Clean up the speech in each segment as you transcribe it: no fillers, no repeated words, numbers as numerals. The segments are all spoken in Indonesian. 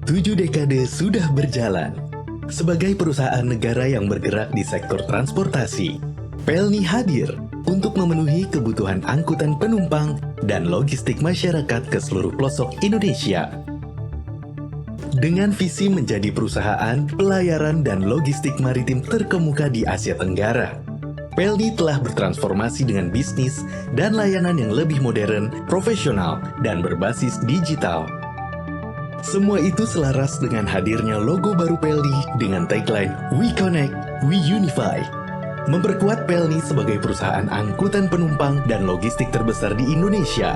7 dekade sudah berjalan. Sebagai perusahaan negara yang bergerak di sektor transportasi, Pelni hadir untuk memenuhi kebutuhan angkutan penumpang dan logistik masyarakat ke seluruh pelosok Indonesia. Dengan visi menjadi perusahaan pelayaran dan logistik maritim terkemuka di Asia Tenggara, Pelni telah bertransformasi dengan bisnis dan layanan yang lebih modern, profesional, dan berbasis digital. Semua itu selaras dengan hadirnya logo baru Pelni dengan tagline We Connect, We Unify. Memperkuat Pelni sebagai perusahaan angkutan penumpang dan logistik terbesar di Indonesia.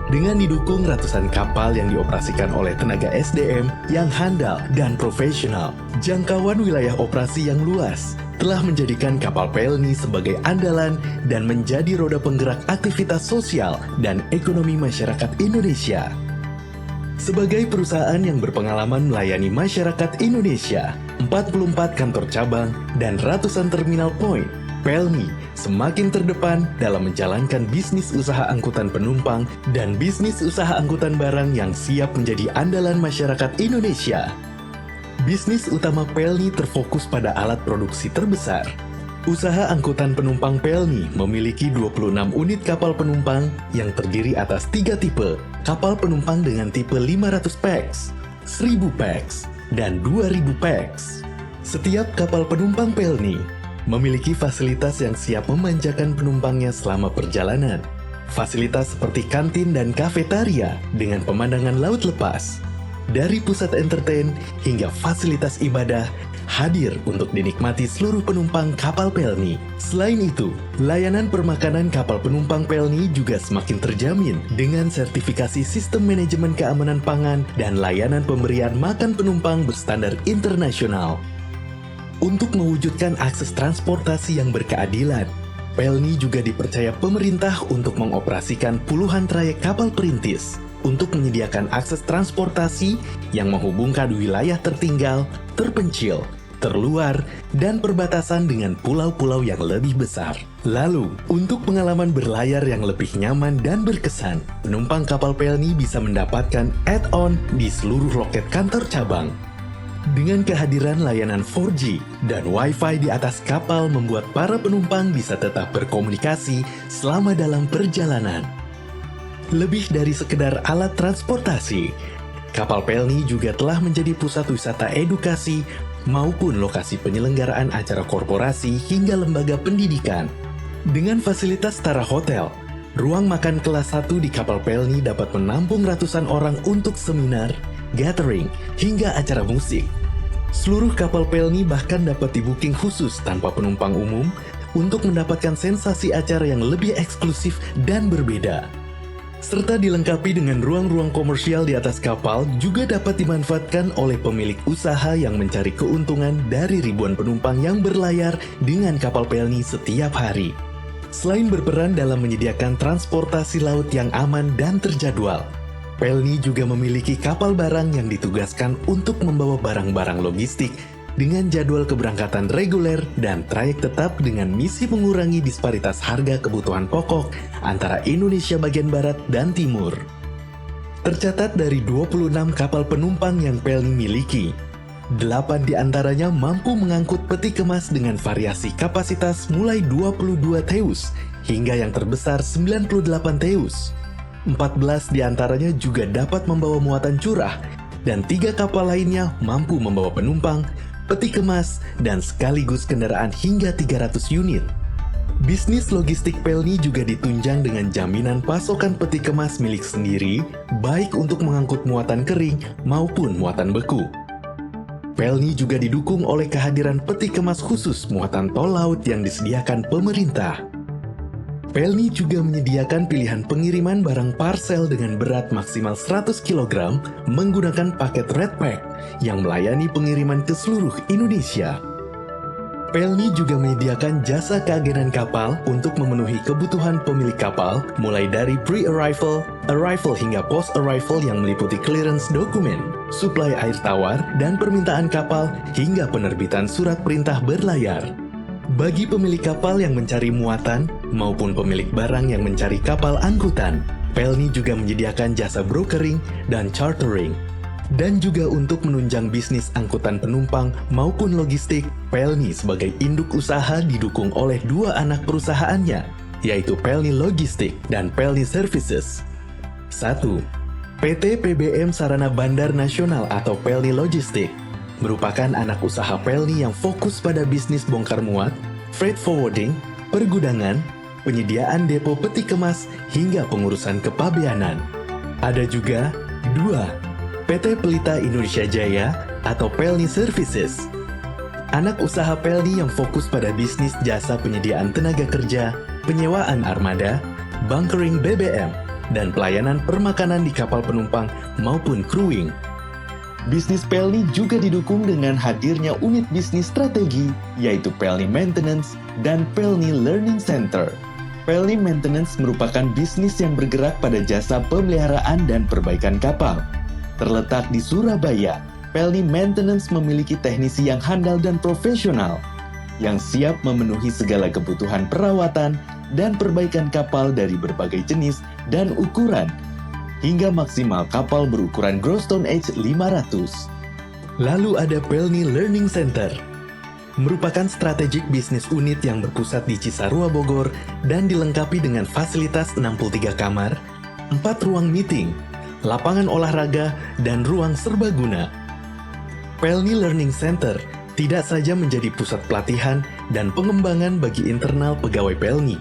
Dengan didukung ratusan kapal yang dioperasikan oleh tenaga SDM yang handal dan profesional, jangkauan wilayah operasi yang luas telah menjadikan kapal Pelni sebagai andalan dan menjadi roda penggerak aktivitas sosial dan ekonomi masyarakat Indonesia. Sebagai perusahaan yang berpengalaman melayani masyarakat Indonesia, 44 kantor cabang, dan ratusan terminal point, Pelni semakin terdepan dalam menjalankan bisnis usaha angkutan penumpang dan bisnis usaha angkutan barang yang siap menjadi andalan masyarakat Indonesia. Bisnis utama Pelni terfokus pada alat produksi terbesar. Usaha angkutan penumpang Pelni memiliki 26 unit kapal penumpang yang terdiri atas 3 tipe, kapal penumpang dengan tipe 500 pax, 1000 pax, dan 2000 pax. Setiap kapal penumpang Pelni memiliki fasilitas yang siap memanjakan penumpangnya selama perjalanan. Fasilitas seperti kantin dan kafetaria dengan pemandangan laut lepas. Dari pusat entertain hingga fasilitas ibadah hadir untuk dinikmati seluruh penumpang kapal Pelni. Selain itu, layanan permakanan kapal penumpang Pelni juga semakin terjamin dengan sertifikasi sistem manajemen keamanan pangan dan layanan pemberian makan penumpang berstandar internasional. Untuk mewujudkan akses transportasi yang berkeadilan, Pelni juga dipercaya pemerintah untuk mengoperasikan puluhan trayek kapal perintis untuk menyediakan akses transportasi yang menghubungkan wilayah tertinggal, terpencil, terluar, dan perbatasan dengan pulau-pulau yang lebih besar. Lalu, untuk pengalaman berlayar yang lebih nyaman dan berkesan, penumpang kapal Pelni bisa mendapatkan add-on di seluruh loket kantor cabang. Dengan kehadiran layanan 4G dan Wi-Fi di atas kapal membuat para penumpang bisa tetap berkomunikasi selama dalam perjalanan. Lebih dari sekedar alat transportasi, kapal Pelni juga telah menjadi pusat wisata edukasi maupun lokasi penyelenggaraan acara korporasi hingga lembaga pendidikan. Dengan fasilitas setara hotel, ruang makan kelas 1 di kapal Pelni dapat menampung ratusan orang untuk seminar, gathering, hingga acara musik. Seluruh kapal Pelni bahkan dapat di-booking khusus tanpa penumpang umum untuk mendapatkan sensasi acara yang lebih eksklusif dan berbeda. Serta dilengkapi dengan ruang-ruang komersial di atas kapal juga dapat dimanfaatkan oleh pemilik usaha yang mencari keuntungan dari ribuan penumpang yang berlayar dengan kapal Pelni setiap hari. Selain berperan dalam menyediakan transportasi laut yang aman dan terjadwal, Pelni juga memiliki kapal barang yang ditugaskan untuk membawa barang-barang logistik dengan jadwal keberangkatan reguler dan trayek tetap dengan misi mengurangi disparitas harga kebutuhan pokok antara Indonesia bagian barat dan timur. Tercatat dari 26 kapal penumpang yang Pelni miliki, 8 diantaranya mampu mengangkut peti kemas dengan variasi kapasitas mulai 22 teus hingga yang terbesar 98 teus. 14 diantaranya juga dapat membawa muatan curah dan 3 kapal lainnya mampu membawa penumpang, peti kemas, dan sekaligus kendaraan hingga 300 unit. Bisnis logistik Pelni juga ditunjang dengan jaminan pasokan peti kemas milik sendiri, baik untuk mengangkut muatan kering maupun muatan beku. Pelni juga didukung oleh kehadiran peti kemas khusus muatan tol laut yang disediakan pemerintah. Pelni juga menyediakan pilihan pengiriman barang parcel dengan berat maksimal 100 kg menggunakan paket Red Pack yang melayani pengiriman ke seluruh Indonesia. Pelni juga menyediakan jasa keagenan kapal untuk memenuhi kebutuhan pemilik kapal, mulai dari pre-arrival, arrival hingga post-arrival yang meliputi clearance dokumen, suplai air tawar, dan permintaan kapal hingga penerbitan surat perintah berlayar. Bagi pemilik kapal yang mencari muatan maupun pemilik barang yang mencari kapal angkutan, Pelni juga menyediakan jasa brokering dan chartering. Dan juga untuk menunjang bisnis angkutan penumpang maupun logistik, Pelni sebagai induk usaha didukung oleh dua anak perusahaannya, yaitu Pelni Logistik dan Pelni Services. 1. PT PBM Sarana Bandar Nasional atau Pelni Logistik merupakan anak usaha Pelni yang fokus pada bisnis bongkar muat, freight forwarding, pergudangan, penyediaan depo peti kemas, hingga pengurusan kepabeanan. Ada juga 2. PT Pelita Indonesia Jaya atau Pelni Services. Anak usaha Pelni yang fokus pada bisnis jasa penyediaan tenaga kerja, penyewaan armada, bunkering BBM, dan pelayanan permakanan di kapal penumpang maupun crewing. Bisnis Pelni juga didukung dengan hadirnya unit bisnis strategi, yaitu Pelni Maintenance dan Pelni Learning Center. Pelni Maintenance merupakan bisnis yang bergerak pada jasa pemeliharaan dan perbaikan kapal. Terletak di Surabaya, Pelni Maintenance memiliki teknisi yang handal dan profesional, yang siap memenuhi segala kebutuhan perawatan dan perbaikan kapal dari berbagai jenis dan ukuran, hingga maksimal kapal berukuran gross tonnage 500. Lalu ada Pelni Learning Center, merupakan strategic bisnis unit yang berpusat di Cisarua, Bogor, dan dilengkapi dengan fasilitas 63 kamar, 4 ruang meeting, lapangan olahraga, dan ruang serbaguna. Pelni Learning Center tidak saja menjadi pusat pelatihan dan pengembangan bagi internal pegawai Pelni.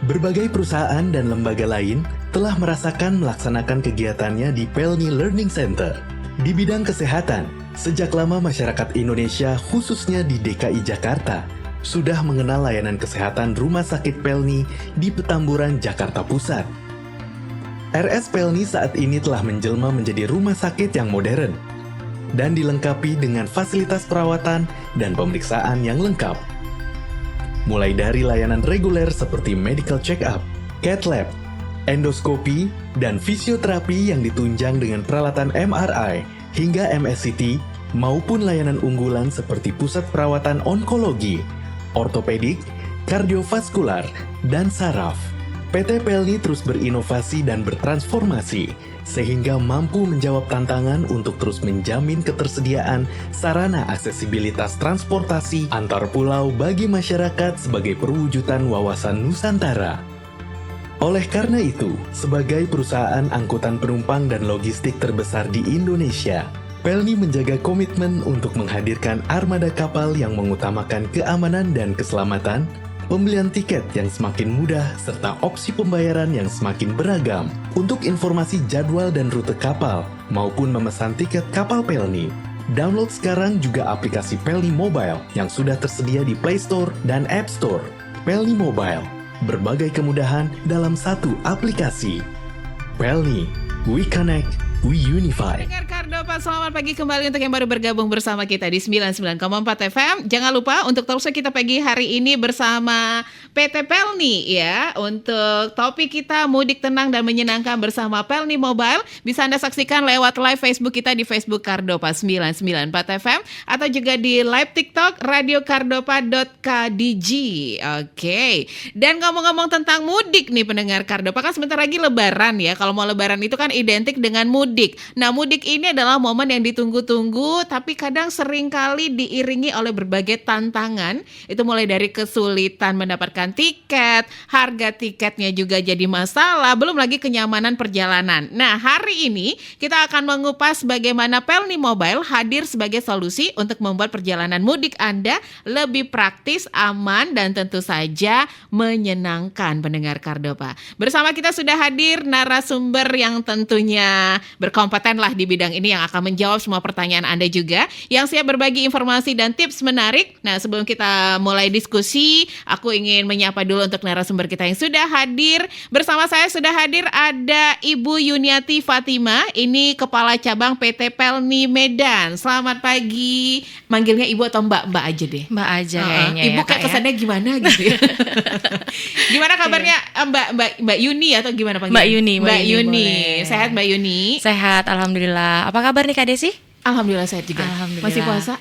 Berbagai perusahaan dan lembaga lain telah merasakan melaksanakan kegiatannya di Pelni Learning Center. Di bidang kesehatan, sejak lama masyarakat Indonesia, khususnya di DKI Jakarta, sudah mengenal layanan kesehatan Rumah Sakit Pelni di Petamburan, Jakarta Pusat. RS Pelni saat ini telah menjelma menjadi rumah sakit yang modern dan dilengkapi dengan fasilitas perawatan dan pemeriksaan yang lengkap. Mulai dari layanan reguler seperti medical check-up, cath lab, endoskopi, dan fisioterapi yang ditunjang dengan peralatan MRI hingga MSCT, maupun layanan unggulan seperti pusat perawatan onkologi, ortopedik, kardiovaskular, dan saraf. PT Pelni terus berinovasi dan bertransformasi, sehingga mampu menjawab tantangan untuk terus menjamin ketersediaan sarana aksesibilitas transportasi antar pulau bagi masyarakat sebagai perwujudan wawasan Nusantara. Oleh karena itu, sebagai perusahaan angkutan penumpang dan logistik terbesar di Indonesia, Pelni menjaga komitmen untuk menghadirkan armada kapal yang mengutamakan keamanan dan keselamatan, pembelian tiket yang semakin mudah, serta opsi pembayaran yang semakin beragam. Untuk informasi jadwal dan rute kapal, maupun memesan tiket kapal Pelni, download sekarang juga aplikasi Pelni Mobile yang sudah tersedia di Play Store dan App Store. Pelni Mobile, berbagai kemudahan dalam satu aplikasi. Pelni, we connect, we unify. Kardopa, selamat pagi kembali untuk yang baru bergabung bersama kita di 99,4 FM. Jangan lupa untuk terus kita pagi hari ini bersama PT Pelni ya. Untuk topik kita mudik tenang dan menyenangkan bersama Pelni Mobile, bisa Anda saksikan lewat live Facebook kita di Facebook Kardopa 994 FM atau juga di live TikTok radiokardopa.kdg. Oke. Dan ngomong-ngomong tentang mudik nih pendengar Kardopa, kan sebentar lagi lebaran ya. Kalau mau lebaran itu kan identik dengan mudik. Nah, mudik ini adalah momen yang ditunggu-tunggu, tapi kadang seringkali diiringi oleh berbagai tantangan. Itu mulai dari kesulitan mendapatkan tiket, harga tiketnya juga jadi masalah, belum lagi kenyamanan perjalanan. Nah, hari ini kita akan mengupas bagaimana Pelni Mobile hadir sebagai solusi untuk membuat perjalanan mudik Anda lebih praktis, aman, dan tentu saja menyenangkan pendengar Kardopa. Bersama kita sudah hadir narasumber yang tentunya berkompeten lah di bidang ini, yang akan menjawab semua pertanyaan Anda juga, yang siap berbagi informasi dan tips menarik. Nah, sebelum kita mulai diskusi, aku ingin menyapa dulu untuk narasumber kita yang sudah hadir. Bersama saya sudah hadir ada Ibu Yuniati Fatima, ini Kepala Cabang PT Pelni Medan. Selamat pagi. Manggilnya Ibu atau Mbak aja deh? Mbak aja kayaknya. Ibu ya, kayak kesannya ya? Gimana gitu ya? Gimana kabarnya Mbak Yuni atau gimana panggilnya? Mbak Yuni. Sehat Mbak Yuni? Sehat, alhamdulillah. Apa kabar nih Kak Desi? Alhamdulillah sehat juga. Alhamdulillah. Masih puasa?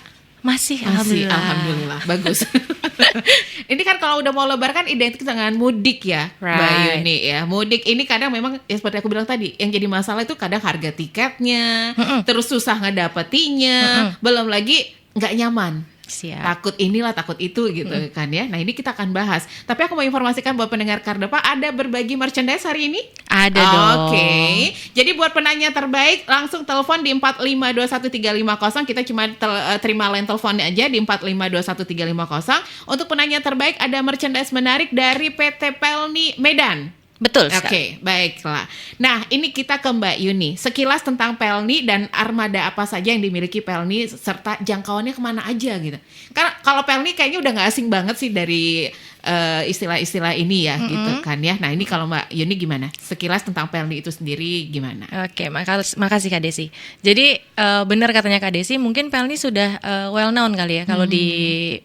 Masih, Masih, alhamdulillah. alhamdulillah. Bagus. Ini kan kalau udah mau lebaran kan identik dengan mudik ya, Mbak Right. Yuni ya. Mudik ini kadang memang ya seperti aku bilang tadi, yang jadi masalah itu kadang harga tiketnya, terus susah ngedapetinya, belum lagi nggak nyaman. Siap. Takut inilah, takut itu gitu kan ya. Nah ini kita akan bahas. Tapi aku mau informasikan buat pendengar Kardopa ada berbagi merchandise hari ini. Ada dong. Oke. Jadi buat penanya terbaik langsung telepon di 4521 350. Kita cuma terima line teleponnya aja di 4521 350. Untuk penanya terbaik ada merchandise menarik dari PT Pelni Medan. Betul Oke, sekali. baiklah. Nah, ini kita ke Mbak Yuni. Sekilas tentang Pelni dan armada apa saja yang dimiliki Pelni serta jangkauannya kemana aja gitu. Karena kalau Pelni kayaknya udah nggak asing banget sih dari istilah-istilah ini ya gitu kan ya. Nah, ini kalau Mbak Yuni gimana? Sekilas tentang Pelni itu sendiri gimana? Oke, makasih Kak Desi. Jadi benar katanya Kak Desi, mungkin Pelni sudah well known kali ya kalau di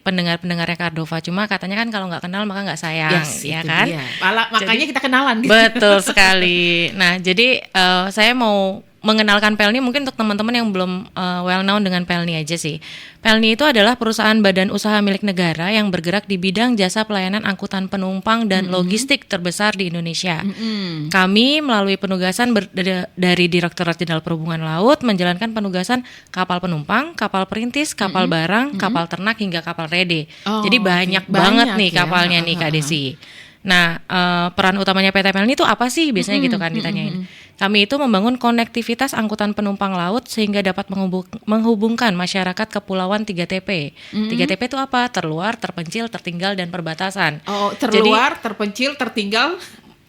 pendengar-pendengarnya Cardova. Cuma katanya kan kalau nggak kenal maka nggak sayang, ya itu kan? dia. Makanya kita kenalan gitu. Betul sekali. Nah, jadi saya mau mengenalkan Pelni mungkin untuk teman-teman yang belum well known dengan Pelni aja sih. Pelni itu adalah perusahaan badan usaha milik negara yang bergerak di bidang jasa pelayanan angkutan penumpang dan logistik terbesar di Indonesia. Kami melalui penugasan dari Direktorat Jenderal Perhubungan Laut menjalankan penugasan kapal penumpang, kapal perintis, kapal barang, kapal ternak hingga kapal rede. Oh, Jadi oke. banyak banget Banyak nih ya. kapalnya nih Kak Desi. Nah, peran utamanya PT Pelni itu apa sih? Biasanya gitu kan ditanyain. Kami itu membangun konektivitas angkutan penumpang laut sehingga dapat menghubungkan masyarakat kepulauan 3TP. 3TP itu apa? Terluar, terpencil, tertinggal, dan perbatasan. Oh, terluar, terpencil, tertinggal.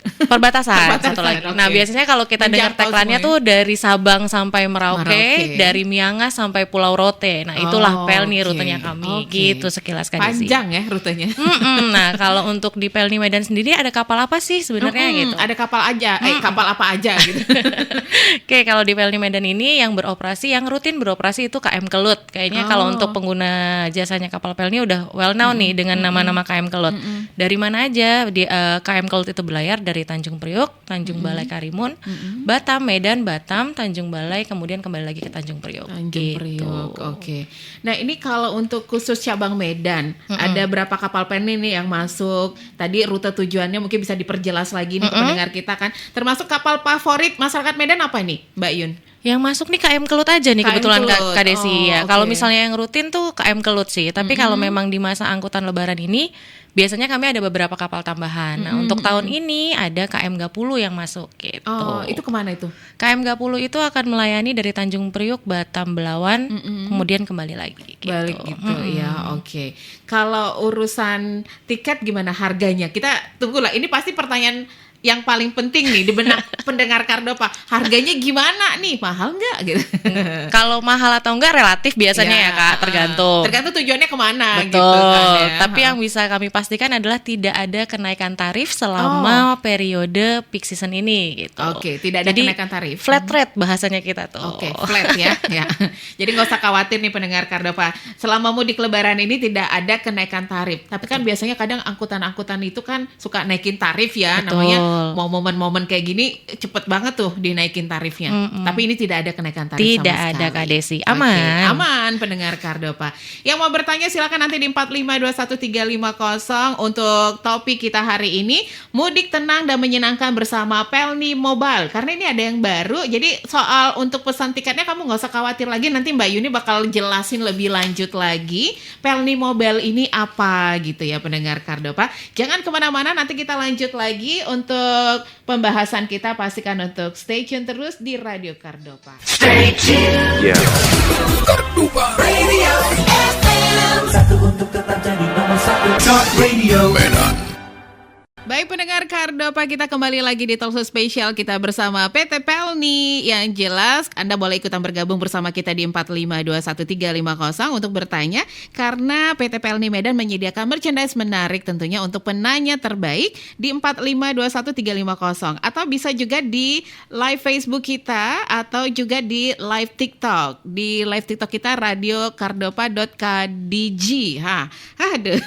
Perbatasan satu lagi. oke. Nah, biasanya kalau kita dengar Menjangkau tagline-nya semuanya. tuh dari Sabang sampai Merauke, Merauke. dari Miangas sampai Pulau Rote. Nah, itulah Oh, Pelni oke. rutenya kami. Oke. Gitu sekilas Kak Desi. Panjang ya rutenya. Nah, kalau untuk di Pelni Medan sendiri ada kapal apa sih sebenarnya gitu? Ada kapal aja, kapal apa aja gitu. Oke, kalau di Pelni Medan ini yang rutin beroperasi itu KM Kelut. Kayaknya kalau untuk pengguna jasanya kapal Pelni udah well known nih dengan nama-nama KM Kelut. Dari mana aja di KM Kelut itu berlayar dari Tanjung Priok, Tanjung Balai Karimun, Batam, Medan, Batam, Tanjung Balai, kemudian kembali lagi ke Tanjung Priok. Tanjung Priok, oke. Nah ini kalau untuk khusus cabang Medan, ada berapa kapal Pelni nih yang masuk? Tadi rute tujuannya mungkin bisa diperjelas lagi nih ke pendengar kita kan. Termasuk kapal favorit masyarakat Medan apa nih, Mbak Yun? Yang masuk nih KM Kelut aja nih KM kebetulan Kelut. Kak Desi Oh, ya. oke. Kalau misalnya yang rutin tuh KM Kelut sih. Tapi kalau memang di masa angkutan Lebaran ini biasanya kami ada beberapa kapal tambahan. Nah, untuk tahun ini ada KM Gapulu yang masuk gitu. Oh, itu kemana itu? KM Gapulu itu akan melayani dari Tanjung Priok, Batam, Belawan, kemudian kembali lagi gitu. Balik gitu ya, oke. Kalau urusan tiket gimana harganya? Kita tunggulah, ini pasti pertanyaan yang paling penting nih di benak pendengar Kardopa. Harganya gimana nih? Mahal nggak gitu? Kalau mahal atau enggak relatif biasanya ya Kak, tergantung. Tergantung tujuannya kemana Betul. gitu kan ya. Tapi yang bisa kami pastikan adalah tidak ada kenaikan tarif selama periode peak season ini gitu. Oke, tidak ada Jadi, kenaikan tarif. Flat rate bahasanya kita tuh. Oke, flat ya. Ya. Jadi nggak usah khawatir nih pendengar Kardopa. Selama mudik Lebaran ini tidak ada kenaikan tarif. Tapi kan biasanya kadang angkutan-angkutan itu kan suka naikin tarif ya. Betul. Namanya mau momen-momen kayak gini cepet banget tuh dinaikin tarifnya. Tapi ini tidak ada kenaikan tarif Tidak sama ada, sekali. Kak Desi. Oke, Aman. aman pendengar Kardopa. Yang mau bertanya silakan nanti di 4521350 untuk topik kita hari ini, mudik tenang dan menyenangkan bersama Pelni Mobile. Karena ini ada yang baru, jadi soal untuk pesan tiketnya kamu nggak usah khawatir lagi. Nanti Mbak Yuni bakal jelasin lebih lanjut lagi Pelni Mobile ini apa gitu ya pendengar Kardopa. Jangan kemana-mana, nanti kita lanjut lagi untuk pembahasan kita. Pastikan untuk stay tune terus di Radio Kardopa. Baik pendengar Kardopa, kita kembali lagi di Talkshow Spesial kita bersama PT Pelni. Yang jelas Anda boleh ikutan bergabung bersama kita di 4521350 untuk bertanya, karena PT Pelni Medan menyediakan merchandise menarik tentunya untuk penanya terbaik di 4521350, atau bisa juga di live Facebook kita atau juga di live TikTok. Di live TikTok kita radiokardopa.kdg. Aduh.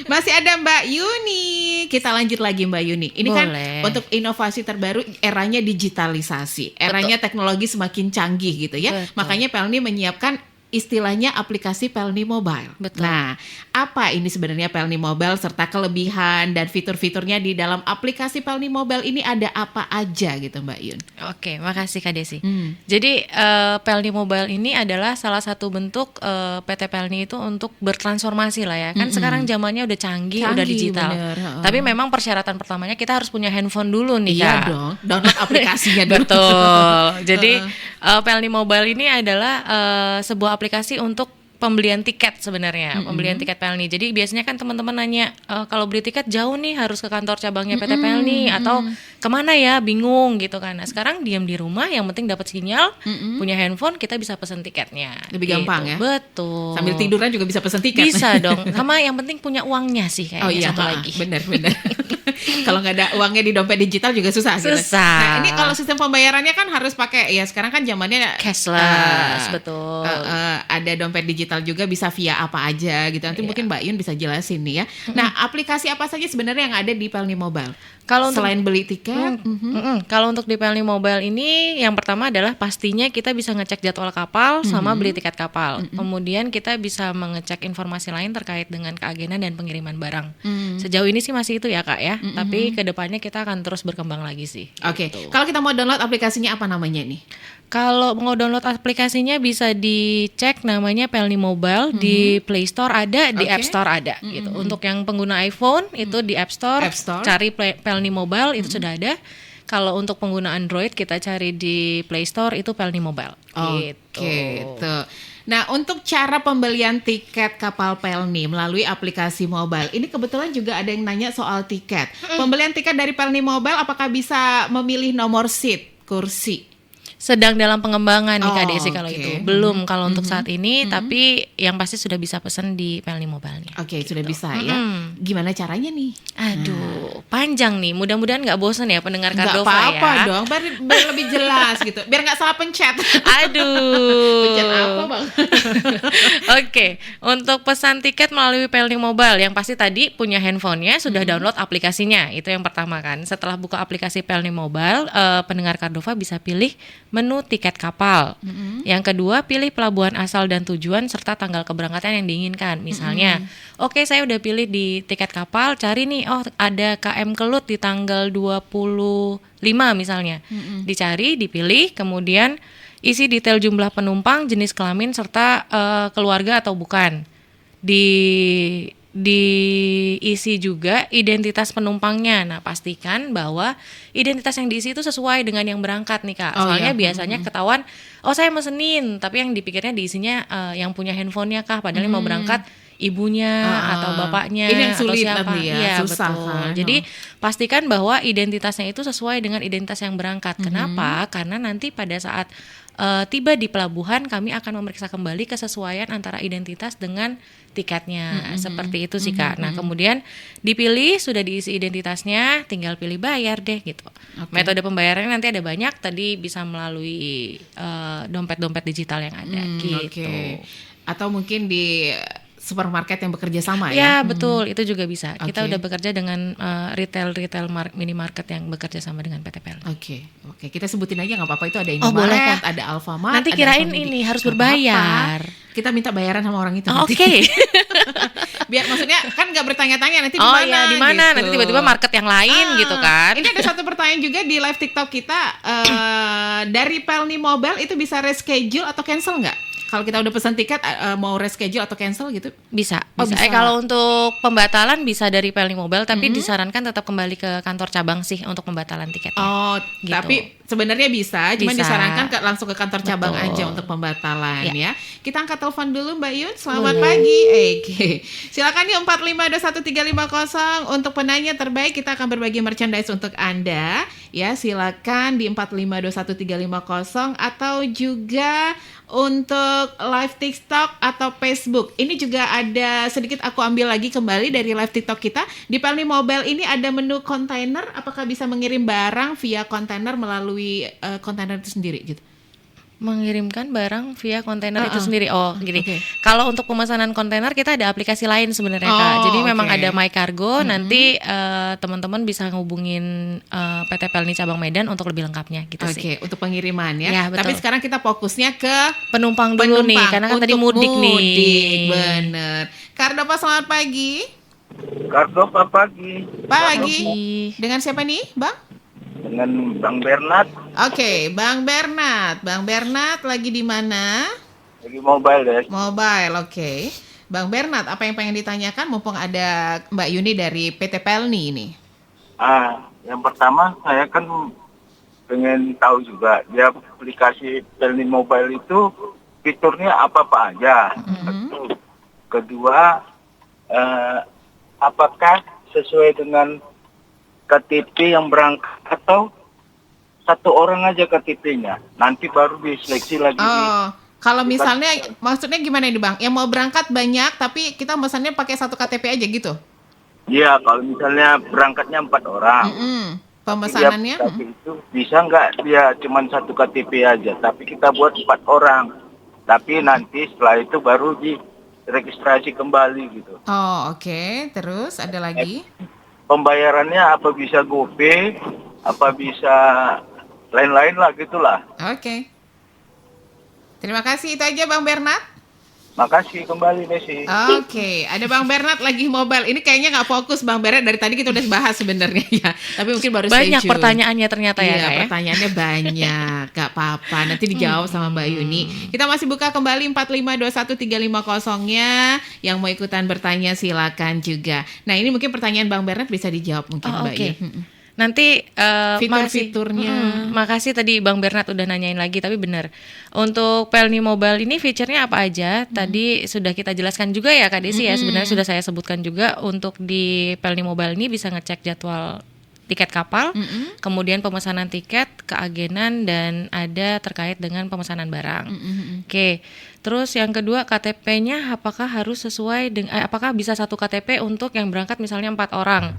Masih ada Mbak Yuni. Kita lanjut lagi Mbak Yuni. Ini Boleh. kan untuk inovasi terbaru, eranya digitalisasi, eranya teknologi semakin canggih gitu ya. Betul. Makanya Pelni menyiapkan istilahnya aplikasi Pelni Mobile. Betul. Nah, apa ini sebenarnya Pelni Mobile serta kelebihan dan fitur-fiturnya di dalam aplikasi Pelni Mobile ini ada apa aja gitu Mbak Yun? Oke, makasih Kak Desi. Jadi Pelni Mobile ini adalah salah satu bentuk PT Pelni itu untuk bertransformasi lah ya. Kan sekarang zamannya udah canggih, udah digital. Bener. Tapi memang persyaratan pertamanya kita harus punya handphone dulu nih Iya Kak. dong, download aplikasinya dulu. Betul. Jadi Pelni Mobile ini adalah sebuah aplikasi untuk pembelian tiket sebenarnya, pembelian tiket Pelni. Jadi biasanya kan teman-teman nanya kalau beli tiket jauh nih harus ke kantor cabangnya PT Pelni atau kemana ya, bingung gitu kan. Nah sekarang diam di rumah, yang penting dapat sinyal, punya handphone, kita bisa pesen tiketnya. Lebih gampang ya? Betul. Sambil tiduran juga bisa pesen tiket. Bisa dong. Sama yang penting punya uangnya sih kayaknya. Oh iya, satu lagi. bener. Kalau nggak ada uangnya di dompet digital juga susah. Gitu. Susah. Nah ini kalau sistem pembayarannya kan harus pakai, ya sekarang kan zamannya Cashless, betul. ada dompet digital juga, bisa via apa aja gitu. Nanti mungkin Mbak Yun bisa jelasin nih ya. Nah aplikasi apa saja sebenarnya yang ada di Pelni Mobile? Kalau untuk Selain beli tiket, kalau untuk di Pelni Mobile ini yang pertama adalah pastinya kita bisa ngecek jadwal kapal sama beli tiket kapal. Kemudian kita bisa mengecek informasi lain terkait dengan keagenan dan pengiriman barang. Sejauh ini sih masih itu ya Kak ya. Tapi kedepannya kita akan terus berkembang lagi sih. Oke. Kalau kita mau download aplikasinya apa namanya nih? Kalau mau download aplikasinya bisa dicek namanya Pelni Mobile di Play Store ada, di App Store ada gitu. Untuk yang pengguna iPhone itu di App Store, cari Pelni Mobile itu sudah ada. Kalau untuk pengguna Android kita cari di Play Store itu Pelni Mobile. Gitu. Nah, untuk cara pembelian tiket kapal Pelni melalui aplikasi mobile, ini kebetulan juga ada yang nanya soal tiket. Pembelian tiket dari Pelni Mobile apakah bisa memilih nomor seat, kursi? Sedang dalam pengembangan nih Kak Desi kalau oke. itu. Belum kalau untuk saat ini, tapi yang pasti sudah bisa pesan di Pelni Mobile-nya. Oke, sudah bisa ya. Gimana caranya nih? Aduh, panjang nih. Mudah-mudahan nggak bosan ya pendengar Nggak Kardova apa-apa ya. dong, biar lebih jelas gitu. Biar nggak salah pencet. Aduh. Pencet apa Bang? Oke, untuk pesan tiket melalui Pelni Mobile yang pasti tadi punya handphonenya sudah download aplikasinya, itu yang pertama kan. Setelah buka aplikasi Pelni Mobile, pendengar Kardova bisa pilih menu tiket kapal. Yang kedua, pilih pelabuhan asal dan tujuan serta tanggal keberangkatan yang diinginkan. Misalnya, oke saya udah pilih di tiket kapal, cari nih, oh ada KM Kelut di tanggal 25 misalnya. Dicari, dipilih, kemudian isi detail jumlah penumpang, jenis kelamin serta keluarga atau bukan. Diisi juga identitas penumpangnya. Nah, pastikan bahwa identitas yang diisi itu sesuai dengan yang berangkat nih Kak. Soalnya biasanya ketahuan, oh saya mesenin, tapi yang dipikirnya diisinya yang punya handphonenya kah, padahal yang mau berangkat ibunya atau bapaknya ini yang atau sulit siapa. nanti ya, Iya, susah betul. kan. Jadi pastikan bahwa identitasnya itu sesuai dengan identitas yang berangkat. Kenapa? Karena nanti pada saat tiba di pelabuhan kami akan memeriksa kembali kesesuaian antara identitas dengan tiketnya. Seperti itu sih Kak. Nah, kemudian dipilih, sudah diisi identitasnya, tinggal pilih bayar deh gitu. Metode pembayarannya nanti ada banyak, tadi bisa melalui dompet-dompet digital yang ada gitu. Atau mungkin di supermarket yang bekerja sama Ya betul, itu juga bisa. Kita udah bekerja dengan retail minimarket yang bekerja sama dengan PT PLN. Oke, kita sebutin aja nggak apa-apa, itu ada boleh, Indomaret, Kak. ada Alfamart. Nanti ada kirain Alfamidi. ini harus Nggak berbayar. apa-apa. Kita minta bayaran sama orang itu. Oke. Biar maksudnya kan nggak bertanya-tanya nanti Oh iya, di mana? gitu. Nanti tiba-tiba market yang lain gitu kan. Ini ada satu pertanyaan juga di live TikTok kita, dari Pelni Mobile itu bisa reschedule atau cancel nggak? Kalau kita udah pesan tiket mau reschedule atau cancel gitu? Bisa. bisa. Kalau untuk pembatalan bisa dari Pelni Mobile, tapi disarankan tetap kembali ke kantor cabang sih untuk pembatalan tiketnya. Oh, Gitu. tapi sebenarnya bisa, cuma Bisa. disarankan langsung ke kantor cabang Betul. aja untuk pembatalan Ya. ya. Kita angkat telepon dulu Mbak Yun. Selamat pagi. Oke. Silakan yuk 4521 untuk penanya terbaik, kita akan berbagi merchandise untuk Anda. Ya, silakan di 4521 atau juga untuk live TikTok atau Facebook. Ini juga ada sedikit aku ambil lagi kembali dari live TikTok kita. Di Pelni Mobile ini ada menu kontainer. Apakah bisa mengirim barang via kontainer melalui kontainer itu sendiri gitu? Mengirimkan barang via kontainer itu Uh-uh. sendiri. Oh, gini. Oke. Kalau untuk pemesanan kontainer kita ada aplikasi lain sebenarnya Kak. Oh, Jadi memang oke. ada My Cargo. Nanti teman-teman bisa ngehubungin PT Pelni Cabang Medan untuk lebih lengkapnya gitu sih. Oke, untuk pengiriman ya. Ya, betul. Tapi sekarang kita fokusnya ke Penumpang dulu nih, karena kan tadi untuk mudik nih. Bener. Kardopa, selamat pagi. Kardopa pagi Pagi. Pagi. Dengan siapa nih, Bang? dengan Bang Bernard Oke, Bang Bernard. Bang Bernard lagi di mana? lagi mobile deh. Mobile, oke. Bang Bernard, apa yang pengen ditanyakan mumpung ada Mbak Yuni dari PT Pelni ini? Yang pertama saya kan pengen tahu juga di aplikasi Pelni Mobile itu fiturnya apa aja. Satu. Kedua, apakah sesuai dengan KTP yang berangkat atau satu orang aja KTP-nya? Nanti baru diseleksi lagi. Oh, kalau misalnya maksudnya gimana ini Bang? Yang mau berangkat banyak tapi kita pesannya pakai satu KTP aja gitu? Iya, kalau misalnya berangkatnya 4 orang. Pemesanannya? Tapi itu bisa nggak dia cuma satu KTP aja, tapi kita buat 4 orang. Tapi nanti setelah itu baru diregistrasi kembali gitu. Oh, oke. Terus ada lagi? Pembayarannya apa bisa GoPay, apa bisa lain-lain lah gitulah. Oke. Terima kasih, itu aja Bang Bernard. Makasih kembali Desi. Oke, ada Bang Bernard lagi mobile. Ini kayaknya nggak fokus Bang Bernard. Dari tadi kita udah bahas sebenarnya ya. Tapi mungkin baru stay Banyak tune. pertanyaannya ternyata ya Iya, Kak ya. pertanyaannya banyak. Gak apa-apa, nanti dijawab sama Mbak Yuni. Kita masih buka kembali 4521350-nya. Yang mau ikutan bertanya silakan juga. Nah, ini mungkin pertanyaan Bang Bernard bisa dijawab mungkin Oh, Mbak oke. Yuni. Nanti Fitur-fiturnya. makasih tadi Bang Bernard udah nanyain lagi, tapi benar. Untuk Pelni Mobile ini fiturnya apa aja? Tadi sudah kita jelaskan juga ya Kak Desi ya. Sebenarnya sudah saya sebutkan juga, untuk di Pelni Mobile ini bisa ngecek jadwal tiket kapal, kemudian pemesanan tiket, keagenan, dan ada terkait dengan pemesanan barang. Oke. Terus yang kedua, KTP-nya apakah harus sesuai dengan apakah bisa satu KTP untuk yang berangkat misalnya 4 orang?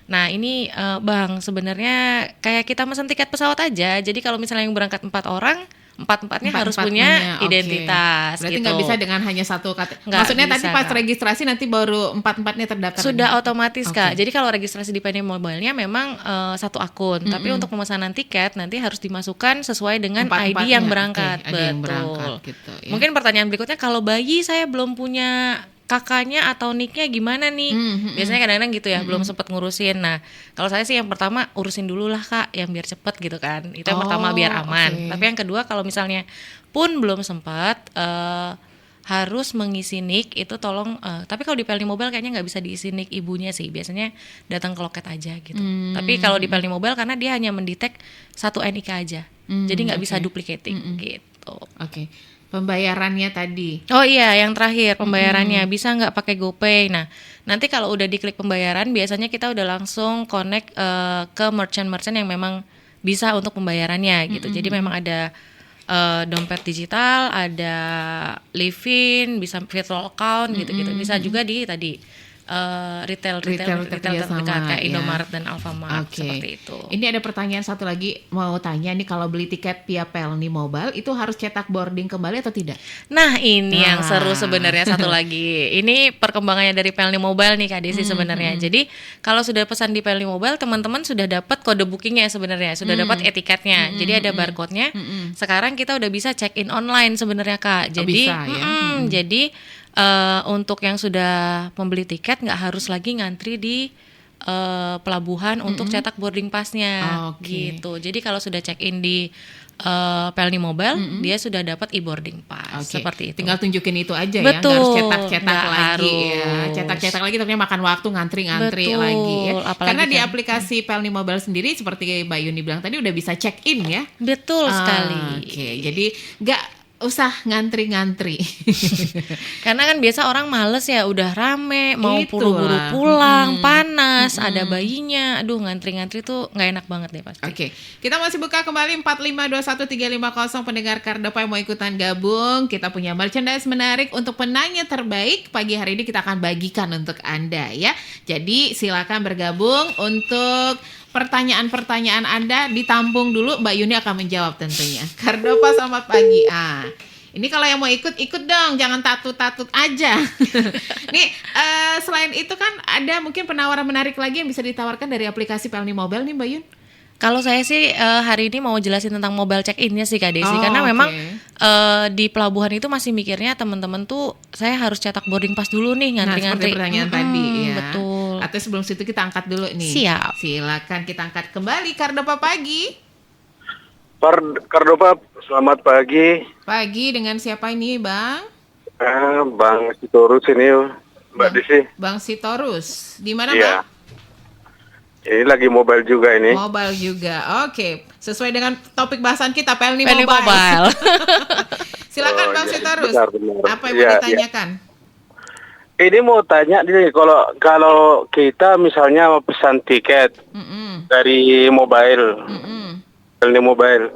Nah ini Bang, sebenarnya kayak kita mesen tiket pesawat aja. Jadi kalau misalnya yang berangkat 4 orang, empat-empatnya harus punya oke. identitas. Berarti gitu. nggak bisa dengan hanya satu KTP. Nggak Maksudnya bisa, tadi pas Kak. registrasi nanti baru empat-empatnya terdaftar. Sudah otomatis Oke. Kak. Jadi kalau registrasi di Pelni Mobile-nya memang satu akun, tapi untuk pemesanan tiket nanti harus dimasukkan sesuai dengan ID yang berangkat. Oke, ID yang Betul. berangkat gitu ya. Mungkin pertanyaan berikutnya, kalau bayi saya belum punya kakaknya atau nicknya gimana nih? Biasanya kadang-kadang gitu ya, belum sempat ngurusin. Nah, kalau saya sih yang pertama urusin dulu lah Kak, yang biar cepet gitu kan. Itu yang pertama biar aman. oke. Tapi yang kedua, kalau misalnya pun belum sempat harus mengisi nick itu tolong. Tapi kalau di Pelni Mobile kayaknya nggak bisa diisi nick ibunya sih. Biasanya datang ke loket aja gitu. Tapi kalau di Pelni Mobile karena dia hanya mendetek satu NIK aja, jadi nggak bisa duplicating gitu. Oke. Pembayarannya tadi. Oh iya, yang terakhir pembayarannya bisa nggak pakai GoPay. Nah, nanti kalau udah diklik pembayaran, biasanya kita udah langsung connect ke merchant-merchant yang memang bisa untuk pembayarannya gitu. Jadi memang ada dompet digital, ada Livin, bisa virtual account gitu-gitu. Bisa juga di tadi retail terdekat kayak Indomaret dan Alfamart seperti itu. Ini ada pertanyaan satu lagi, mau tanya nih, kalau beli tiket via Pelni Mobile itu harus cetak boarding kembali atau tidak? Nah ini yang seru sebenarnya satu lagi. Ini perkembangannya dari Pelni Mobile nih Kak Desi sebenarnya. Jadi kalau sudah pesan di Pelni Mobile, teman-teman sudah dapat kode bookingnya sebenarnya, sudah dapat etiketnya. Jadi ada barcode-nya. Sekarang kita udah bisa check in online sebenarnya Kak. Jadi bisa, ya? jadi untuk yang sudah membeli tiket nggak harus lagi ngantri di pelabuhan untuk cetak boarding pass-nya gitu. Jadi kalau sudah check in di Pelni Mobile, dia sudah dapat e-boarding pass seperti itu. Tinggal tunjukin itu aja. Betul. Ya, nggak harus cetak-cetak Nggak lagi ya. harus. Cetak-cetak lagi tapi makan waktu ngantri Betul. lagi ya. Apalagi Karena di kan- aplikasi Pelni Mobile sendiri seperti Mbak Yuni bilang tadi udah bisa check in ya. Betul sekali. Oke, jadi nggak usah ngantri-ngantri. Karena kan biasa orang males ya, udah rame, mau Itulah. buru-buru pulang, panas, ada bayinya, aduh ngantri-ngantri tuh nggak enak banget deh pasti. Oke, kita masih buka kembali 4521350 pendengar Kardopa yang mau ikutan gabung. Kita punya merchandise menarik untuk penanya terbaik. Pagi hari ini kita akan bagikan untuk Anda ya. Jadi silakan bergabung untuk pertanyaan-pertanyaan Anda ditampung dulu, Mbak Yuni akan menjawab tentunya. Kardopa, selamat pagi. Ini kalau yang mau ikut dong, jangan tatut-tatut aja. Nih, selain itu kan ada mungkin penawaran menarik lagi yang bisa ditawarkan dari aplikasi Pelni Mobile nih, Mbak Yun? Kalau saya sih hari ini mau jelasin tentang mobile check-in-nya sih Kak Desi, karena memang di pelabuhan itu masih mikirnya teman-teman tuh saya harus cetak boarding pass dulu nih, ngantri-ngantri. Nah, seperti pertanyaan tadi ya. Betul. Atau sebelum situ kita angkat dulu nih. Siap. Silakan kita angkat kembali Kardopa pagi. Kardopa, selamat pagi. Pagi, dengan siapa ini, Bang? Bang Sitorus ini, Mbak Desi. Bang Sitorus. Di mana, Iya. Bang? Ini lagi mobile juga ini. Mobile juga. Oke. Sesuai dengan topik bahasan kita, Pelni Pelni Mobile. Silakan Oh, Bang iya. Sitorus. Benar. Apa yang mau Iya, ditanyakan? Ini mau tanya nih, kalau kita misalnya pesan tiket dari mobile, Pelni Mobile.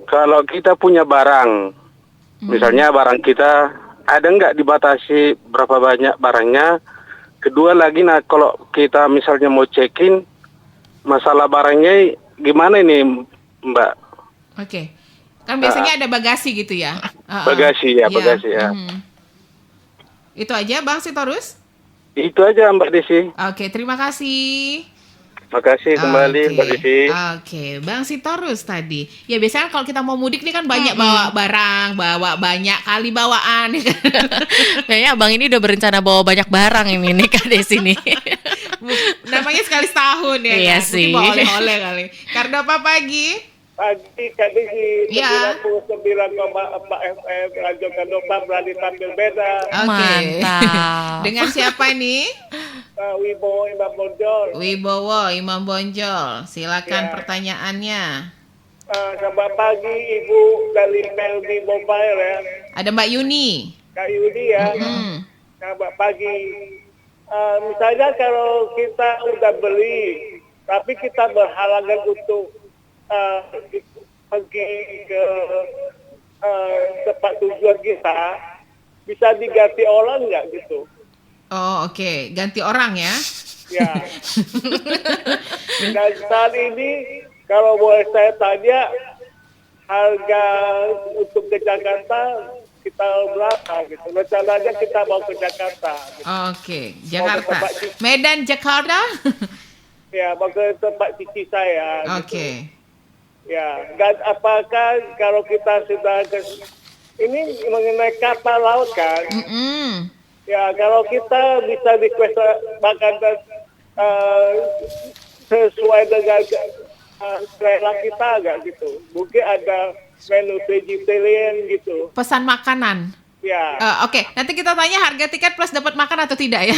Kalau kita punya barang, misalnya barang kita ada nggak dibatasi berapa banyak barangnya? Kedua lagi, nah kalau kita misalnya mau check-in, masalah barangnya gimana ini, Mbak? Oke. Kan biasanya ada bagasi gitu ya? Bagasi ya, bagasi ya. Itu aja Bang Sitorus? Itu aja Mbak Desi. Oke, terima kasih. Makasih kembali Oke. Mbak Desi. Oke, Bang Sitorus tadi. Ya biasanya kalau kita mau mudik nih kan banyak bawa barang, bawa banyak kali bawaan. Kayaknya abang ini udah berencana bawa banyak barang ini nih Kak Desi nih. Namanya sekali setahun ya Iya kan? sih. Mungkin bawa oleh-oleh kali. Kardopa pagi. Pagi tadi di Ya. 99,4 FM Radio Kardopa berani tampil beda. Oke. Mantap. Dengan siapa ini? Wibowo Imam Bonjol. Wibowo Imam Bonjol. Silakan Ya. pertanyaannya. Selamat pagi Ibu dari Pelni Mobile ya. Ada Mbak Yuni. Kak Yudi ya. Selamat pagi. Misalnya kalau kita udah beli, tapi kita berhalangan untuk pergi ke tempat tujuan kita, bisa diganti orang nggak gitu? Oh, oke. Ganti orang ya. Ya. Dan saat ini kalau boleh saya tanya, harga untuk ke Jakarta kita berapa gitu? Rencananya kita mau ke Jakarta. Gitu. Oke, Jakarta. Mau ke tempat Medan, Jakarta. Ya, mau ke tempat cici saya. Oke. Gitu. Ya, dan apakah kalau kita sudah ini mengenai kapal laut kan? Ya, kalau kita bisa request makanan sesuai dengan selera kita agak gitu. Mungkin ada menu vegetarian gitu. Pesan makanan. Ya. Oke, nanti kita tanya harga tiket plus dapat makan atau tidak ya.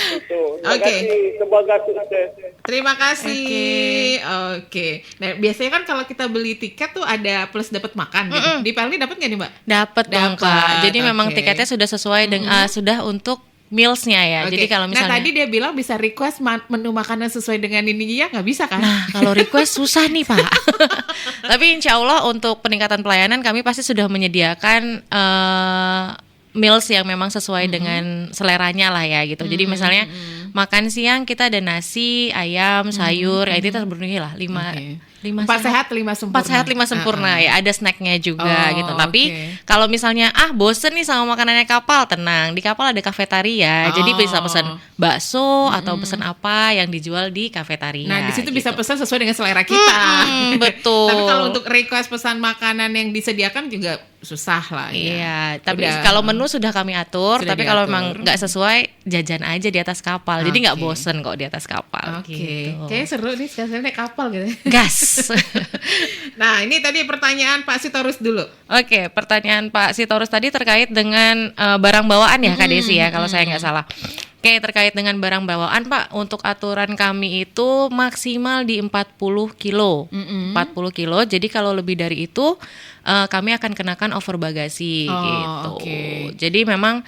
Gitu. Oke. Semoga sukses. Terima kasih. Oke. Nah, biasanya kan kalau kita beli tiket tuh ada plus dapat makan gitu. Di Pelni dapat nggak nih, Mbak? Dapat dong Dapat, Kak. Jadi memang oke. tiketnya sudah sesuai dengan sudah untuk mealsnya ya. Oke. Jadi kalau misalnya Nah, tadi dia bilang bisa request menu makanan sesuai dengan ini ya, nggak bisa kan? Nah, kalau request susah nih Pak. Tapi insya Allah untuk peningkatan pelayanan kami pasti sudah menyediakan meals yang memang sesuai dengan seleranya lah ya gitu. Jadi misalnya makan siang kita ada nasi, ayam, sayur, ya itu terpenuhi lah 5 Empat sehat, 5 sempurna. 4 sehat 5 sempurna ya, ada snacknya juga Oh, gitu. Tapi oke. kalau misalnya bosen nih sama makanannya kapal, tenang, di kapal ada kafetaria. Jadi bisa pesan bakso atau pesan apa yang dijual di kafetaria. Nah, di situ bisa gitu. pesan sesuai dengan selera kita. Betul. Tapi kalau untuk request pesan makanan yang disediakan juga susah lah ya. Iya, tapi Udah. kalau menu sudah kami atur, Sudah tapi kalau diatur. memang nggak sesuai, jajan aja di atas kapal. Jadi nggak Oke. bosen kok di atas kapal. Oke, Gitu. kayaknya seru nih sekali naik kapal gitu. Gas. Nah, ini tadi pertanyaan Pak Sitorus dulu. Oke, pertanyaan Pak Sitorus tadi terkait dengan barang bawaan ya Kak Desi ya, kalau saya nggak salah. Oke, terkait dengan barang bawaan Pak, untuk aturan kami itu maksimal di 40 kilo. 40 kilo, jadi kalau lebih dari itu kami akan kenakan over bagasi Oh, gitu. oke. Jadi memang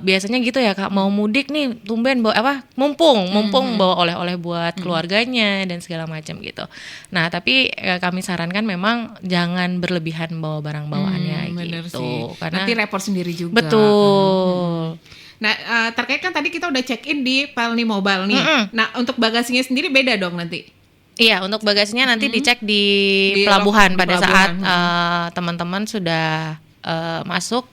biasanya gitu ya Kak, mau mudik nih tumben bawa mumpung bawa oleh-oleh buat keluarganya dan segala macam gitu. Nah, tapi kami sarankan memang jangan berlebihan bawa barang bawaannya Bener gitu. sih. Karena Nanti repot sendiri juga. betul. Nah, terkait kan tadi kita udah check-in di Pelni Mobile nih. Nah, untuk bagasinya sendiri beda dong nanti? Iya, untuk bagasinya nanti dicek di Di pelabuhan di pada pelabuhan. saat teman-teman sudah masuk,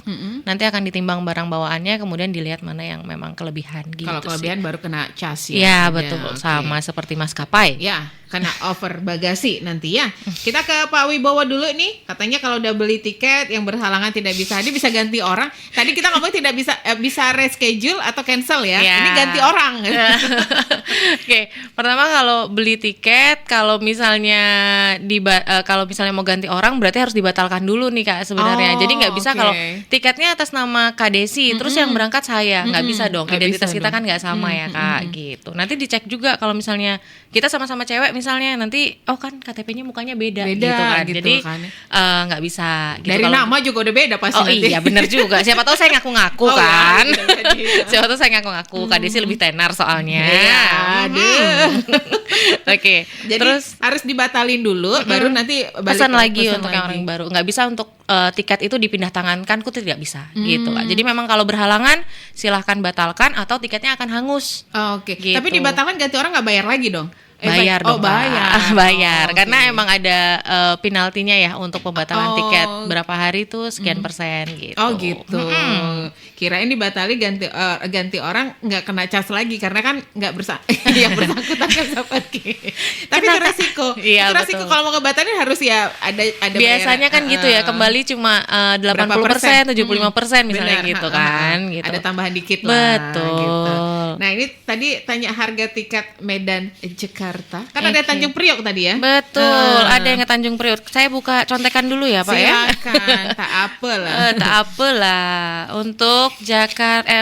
nanti akan ditimbang barang bawaannya, kemudian dilihat mana yang memang kelebihan gitu. Kalau kelebihan baru kena cas ya? Iya, Ya, betul, oke. sama seperti maskapai. Ya, karena over bagasi nanti ya. Kita ke Pak Wibowo dulu nih. Katanya kalau udah beli tiket yang berhalangan tidak bisa hadir, bisa ganti orang. Tadi kita ngomong tidak bisa reschedule atau cancel ya. Ya. Ini ganti orang. Oke, pertama kalau beli tiket, kalau misalnya kalau misalnya mau ganti orang berarti harus dibatalkan dulu nih Kak sebenarnya. Oh, Jadi nggak bisa oke. kalau tiketnya atas nama Kak Desi, terus yang berangkat saya, nggak bisa dong. Nggak Identitas bisa kita dong. kan nggak sama ya Kak, gitu. Nanti dicek juga kalau misalnya kita sama-sama cewek misalnya, nanti kan KTP-nya mukanya beda Beda, gitu kan. gitu Jadi kan. nggak bisa. Gitu. Dari Kalau- nama juga udah beda pasti Oh nanti. iya bener juga. Siapa tahu saya ngaku-ngaku Oh, ya, kan. bisa jadi. Siapa tahu saya ngaku-ngaku. Kak Desi lebih tenar soalnya. Iya, aduh. Oke. Jadi Terus harus dibatalin dulu, baru nanti balik pesan lagi pesan untuk yang lagi. orang baru. Nggak bisa untuk tiket itu dipindah tangankan, ku tidak bisa gitu Kak. Jadi memang kalau berhalangan silahkan batalkan atau tiketnya akan hangus. Oh, oke. Gitu. Tapi dibatalkan ganti orang nggak bayar lagi dong? Bayar Oh, dong Kak. bayar. Bayar. Oh, Karena oke. emang ada penaltinya ya untuk pembatalan Oh. tiket berapa hari tuh sekian persen gitu. Oh gitu. Kirain dibatali ganti orang nggak kena cas lagi karena kan nggak yang bersangkutan kan seperti. Tapi itu resiko. Iya, Itu resiko betul. kalau mau ngebatalin harus ya ada Biasanya bayaran. kan gitu ya, kembali cuma 80%, 75% misalnya Benar, gitu kan gitu. Ada tambahan dikit lah. Betul. Gitu. Nah ini tadi tanya harga tiket Medan Jakarta. Kan ada Oke. Tanjung Priok tadi ya. Betul, ada yang ke Tanjung Priok. Saya buka contekan dulu ya Pak ya. Silakan, tak apa lah. Tak apalah. Untuk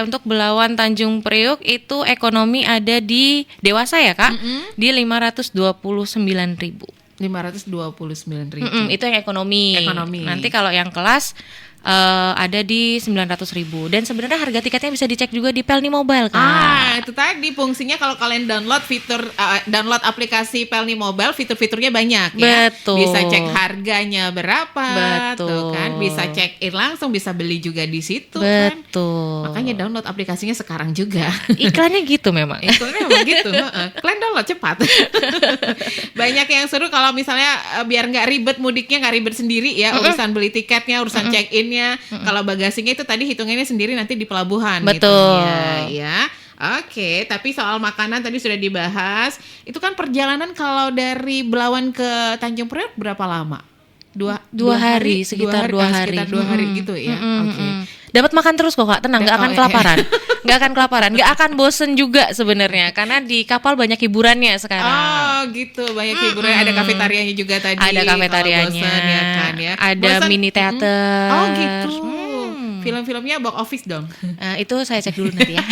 untuk Belawan Tanjung Priok itu ekonomi ada di dewasa ya Kak, di 529.000. 529.000. Itu yang ekonomi. Ekonomi. Nanti kalau yang kelas ada di 900.000. Dan sebenarnya harga tiketnya bisa dicek juga di Pelni Mobile Kak. Itu tadi fungsinya kalau kalian download aplikasi Pelni Mobile, fitur-fiturnya banyak ya. Betul. Bisa cek harganya berapa, Betul. tuh kan. Bisa check in langsung, bisa beli juga di situ kan. Betul. Makanya download aplikasinya sekarang juga. Iklannya gitu memang. Iklannya emang gitu. Kalian download cepat. Banyak yang seru kalau misalnya biar nggak ribet mudiknya, nggak ribet sendiri ya, urusan beli tiketnya, urusan check innya. Kalau bagasinya itu tadi hitungannya sendiri nanti di pelabuhan. Betul. Ngitungnya, ya. Oke, tapi soal makanan tadi sudah dibahas. Itu kan perjalanan kalau dari Belawan ke Tanjung Priok berapa lama? Dua hari, sekitar 2 hari. Sekitar 2 hari gitu ya. Oke. Dapat makan terus kok Kak, tenang, nggak akan iya. kelaparan. Nggak akan kelaparan, nggak akan bosen juga sebenarnya, karena di kapal banyak hiburannya sekarang. Oh gitu, banyak hiburan. Ada kafetarianya juga tadi. Ada kalau kafetarianya, bosan, ya kan, ya. ada Bosan? mini teater. Oh gitu. Film-filmnya box office dong. Itu saya cek dulu nanti ya.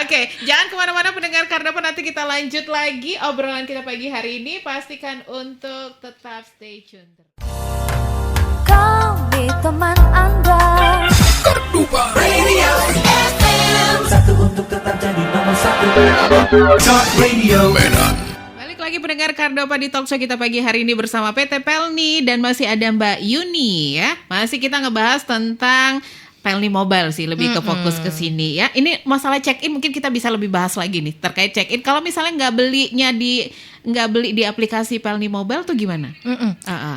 Oke, jangan kemana-mana pendengar Kardapan, nanti kita lanjut lagi obrolan kita pagi hari ini. Pastikan untuk tetap stay tune. Kami teman Anda. Radio FM. Satu untuk tetap jadi nomor satu. Talk Radio Medan. Balik lagi pendengar Kardopa di Talkshow kita pagi hari ini bersama PT Pelni dan masih ada Mbak Yuni ya. Masih kita ngebahas tentang Pelni Mobile sih, lebih ke fokus ke sini ya. Ini masalah check-in mungkin kita bisa lebih bahas lagi nih terkait check-in. Kalau misalnya nggak beli di aplikasi Pelni Mobile tuh gimana?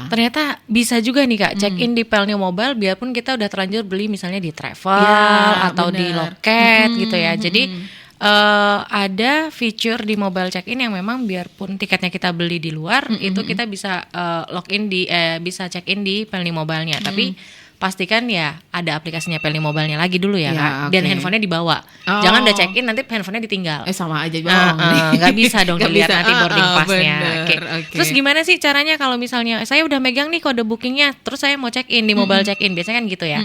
Ternyata bisa juga nih Kak, check in di Pelni Mobile biarpun kita udah terlanjur beli misalnya di travel Ya, atau di benar. loket gitu ya. Jadi ada fitur di mobile check in yang memang biarpun tiketnya kita beli di luar, itu kita bisa login bisa check in di Pelni Mobile-nya. Tapi pastikan ya ada aplikasinya Pelni Mobile-nya lagi dulu ya, Ya, Kak. Dan oke. handphonenya dibawa. Oh. Jangan udah check in nanti handphonenya ditinggal. Sama aja bohong nih. Nggak bisa dong Nggak dilihat bisa. nanti boarding pass-nya. Bener, Oke. oke. Terus gimana sih caranya kalau misalnya saya udah megang nih kode bookingnya, terus saya mau check in di mobile check in, biasanya kan gitu ya.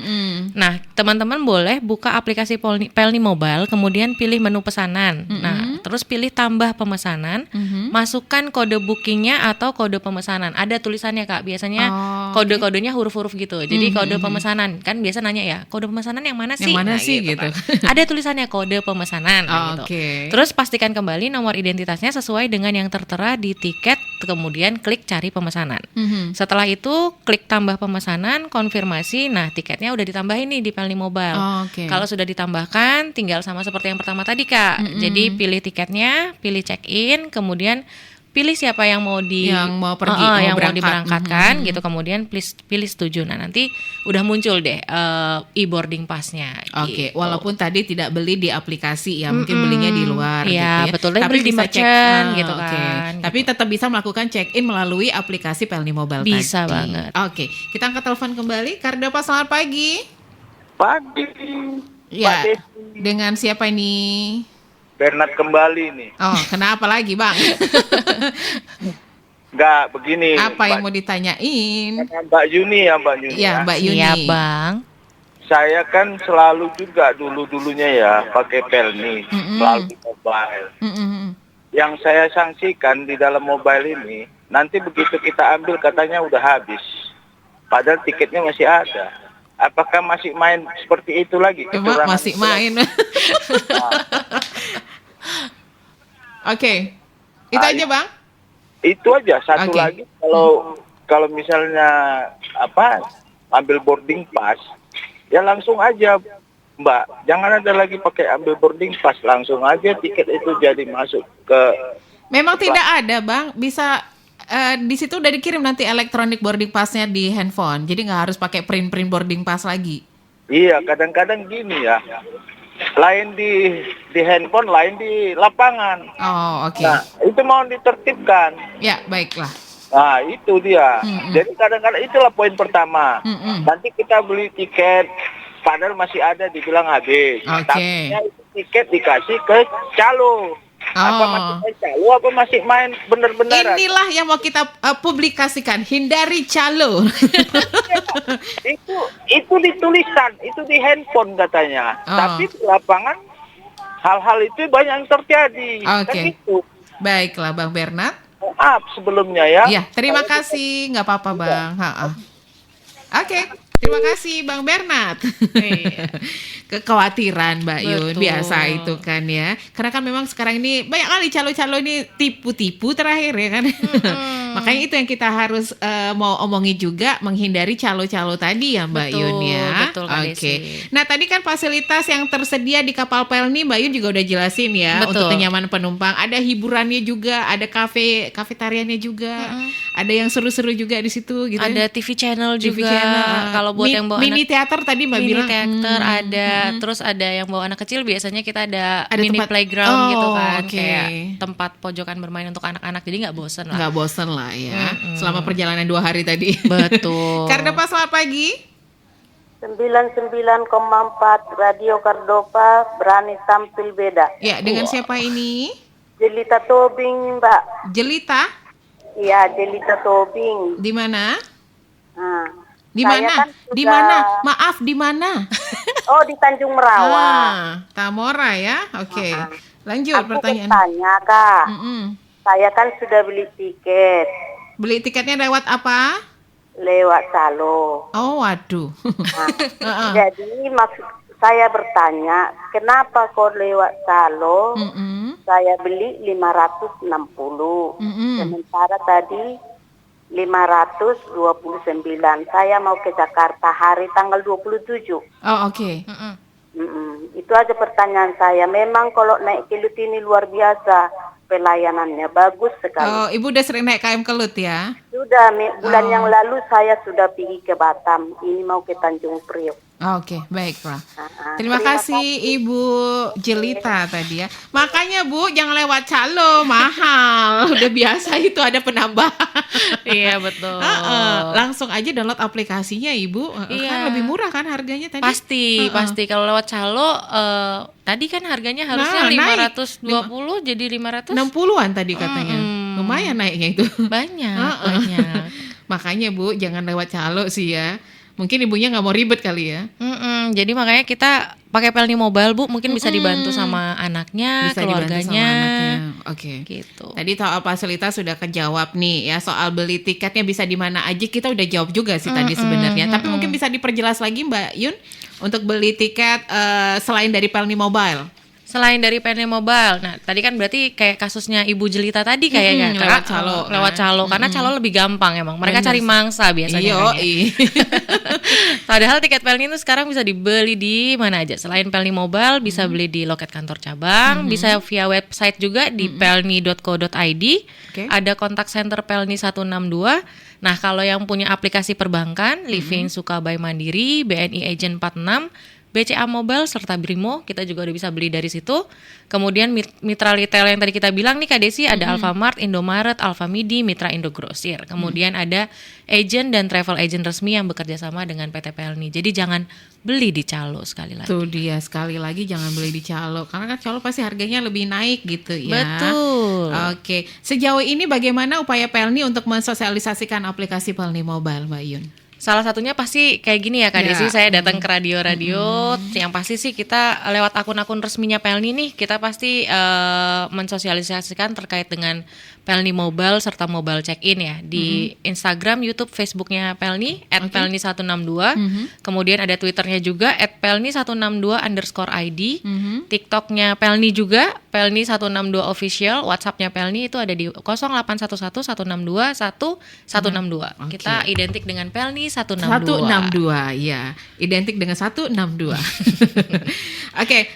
Nah teman-teman boleh buka aplikasi Pelni Mobile, kemudian pilih menu pesanan. Nah terus pilih tambah pemesanan, masukkan kode bookingnya atau kode pemesanan. Ada tulisannya Kak, biasanya kode-kodenya huruf-huruf gitu. Jadi kode pemesanan, kan biasa nanya ya, kode pemesanan yang mana sih? Yang mana sih gitu. Kan. Ada tulisannya kode pemesanan gitu. Terus pastikan kembali nomor identitasnya sesuai dengan yang tertera di tiket, kemudian klik cari pemesanan. Setelah itu klik tambah pemesanan, konfirmasi. Nah, tiketnya udah ditambahin nih di Pelni Mobile. Kalau sudah ditambahkan, tinggal sama seperti yang pertama tadi Kak. Jadi pilih tiketnya, pilih check-in, kemudian pilih siapa yang mau pergi, yang mau diberangkatkan gitu, kemudian pilih setuju. Nah, nanti udah muncul deh e-boarding pass-nya. Gitu. Walaupun tadi tidak beli di aplikasi ya, mungkin belinya di luar gitu ya. Betul, tapi beli di bisa merchant gitu kan. Tapi tetap bisa melakukan check-in melalui aplikasi Pelni Mobile tadi. Bisa banget. Kita angkat telepon kembali. Kardopa, selamat pagi. Pagi. Ya, dengan siapa ini? Bernard kembali nih. Oh, kenapa lagi Bang? Enggak, begini. Apa yang mau ditanyain? Mbak Yuni ya, Mbak Yuni. Ya, Mbak Yuni. Iya Bang. Saya kan selalu juga dulunya ya pakai Pelni melalui mobile. Yang saya sanksikan di dalam mobile ini, nanti begitu kita ambil katanya udah habis. Padahal tiketnya masih ada. Apakah masih main seperti itu lagi? Masih main. Oke. Itu aja Bang? Itu aja. Satu lagi, kalau misalnya ambil boarding pass, ya langsung aja Mbak. Jangan ada lagi pakai ambil boarding pass, langsung aja tiket itu jadi masuk ke. Memang tidak ada Bang, bisa di situ udah dikirim nanti elektronik boarding pass-nya di handphone. Jadi nggak harus pakai print boarding pass lagi. Iya, kadang-kadang gini ya. Lain di handphone, lain di lapangan. Oh, oke. Nah, itu mau ditertibkan. Ya, baiklah. Nah, itu dia. Jadi kadang-kadang itulah poin pertama. Nanti kita beli tiket, padahal masih ada dibilang habis. Tapi itu tiket dikasih ke calo. Apa masih main calo, apa masih main bener-beneran? Inilah yang mau kita publikasikan. Hindari calo. Itu dituliskan, itu di handphone katanya. Tapi di lapangan hal-hal itu banyak yang terjadi. Kan itu. Baiklah Bang Bernard. Maaf sebelumnya ya. Iya, terima kasih. Nggak apa-apa Bang. Oke. Terima kasih Bang Bernard. Kekhawatiran Mbak Yun, biasa itu kan ya. Karena kan memang sekarang ini banyak kali calo-calo ini tipu-tipu terakhir ya kan. Makanya itu yang kita harus mau omongi juga, menghindari calo-calo tadi ya Mbak Yun ya. Betul. Nah tadi kan fasilitas yang tersedia di kapal Pelni Mbak Yun juga udah jelasin ya. Untuk kenyamanan penumpang. Ada hiburannya juga, ada kafetariannya juga. Ada yang seru-seru juga di situ gitu. Ada TV channel juga. Kalau buat yang bawa mini teater tadi Mbak bilang. Mini teater ada. Terus ada yang bawa anak kecil, biasanya kita ada mini playground gitu kan. Kayak tempat pojokan bermain untuk anak-anak. Jadi nggak bosen lah. Nggak bosen lah ya. Selama perjalanan 2 hari tadi. Betul. Kardopa, selamat pagi. 99,4 Radio Kardopa, berani tampil beda. Ya, dengan siapa ini? Jelita Tobing, Mbak. Jelita? Iya, Jelita Tobing. Di mana? Di Saya mana? kan Di sudah- mana? Maaf, di mana? Oh, di Tanjung Merawa. Tamora ya. Oke. Lanjut Aku pertanyaan. bertanya, Kak. Mm-mm. Saya kan sudah beli tiket Beli tiketnya lewat apa? lewat calo. Oh, waduh. Jadi maksud saya bertanya, kenapa kok lewat calo saya beli 560, sementara tadi 529. Saya mau ke Jakarta hari tanggal 27. Oh, oke. Itu aja pertanyaan saya. Memang kalau naik Kelut ini luar biasa, pelayanannya bagus sekali. Oh, Ibu udah sering naik KM Kelut ya? Sudah bulan yang lalu saya sudah pergi ke Batam. Ini mau ke Tanjung Priok. Oke, baiklah. Terima kasih Ibu Jelita tadi ya. Makanya Bu, jangan lewat calo, mahal. Udah biasa itu ada penambahan. Iya, betul. Langsung aja download aplikasinya Ibu. Kan lebih murah kan harganya tadi? Pasti. Kalau lewat calo tadi kan harganya harusnya 520 jadi 500. 60-an tadi katanya. Lumayan naiknya itu. Banyak. Makanya Bu, jangan lewat calo sih ya. Mungkin ibunya nggak mau ribet kali ya. Jadi makanya kita pakai Pelni Mobile, Bu, mungkin bisa dibantu sama anaknya, Bisa dibantu keluarganya. sama anaknya. Oke. Gitu. Tadi soal fasilitas sudah kejawab nih ya, soal beli tiketnya bisa di mana aja kita udah jawab juga sih tadi sebenarnya. Tapi mungkin bisa diperjelas lagi Mbak Yun untuk beli tiket selain dari Pelni Mobile. Selain dari Pelni Mobile, nah tadi kan berarti kayak kasusnya Ibu Jelita tadi kayaknya lewat calo, lewat calo, karena calo lebih gampang emang. Mereka Bener. cari mangsa biasanya. Kan, ya. Padahal tiket Pelni itu sekarang bisa dibeli di mana aja. Selain Pelni Mobile, bisa beli di loket kantor cabang, bisa via website juga di pelni.co.id. Oke. Ada kontak center Pelni 162. Nah, kalau yang punya aplikasi perbankan, Livin, Sukabay Mandiri, BNI Agent 46, BCA Mobile serta Brimo, kita juga udah bisa beli dari situ. Kemudian mitra retail yang tadi kita bilang nih Kak Desi, ada Alfamart, Indomaret, Alfamidi, Mitra Indogrosir. Kemudian ada agent dan travel agent resmi yang bekerja sama dengan PT Pelni. Jadi jangan beli di calo sekali lagi. Tuh dia, sekali lagi jangan beli di calo, karena kan calo pasti harganya lebih naik gitu ya. Betul. Oke, sejauh ini bagaimana upaya Pelni untuk mensosialisasikan aplikasi Pelni Mobile, Mbak Yun? Salah satunya pasti kayak gini ya Kak Ya. Desi, saya datang ke radio-radio, yang pasti sih kita lewat akun-akun resminya Pelni nih, kita pasti mensosialisasikan terkait dengan Pelni Mobile serta mobile check-in ya, di Instagram, YouTube, Facebooknya Pelni, @pelni162, kemudian ada Twitternya juga, @pelni162_ID, TikToknya Pelni juga, Pelni162 official, WhatsAppnya Pelni itu ada di 081116216162. Kita identik dengan Pelni 162. 162, ya, identik dengan 162. Oke,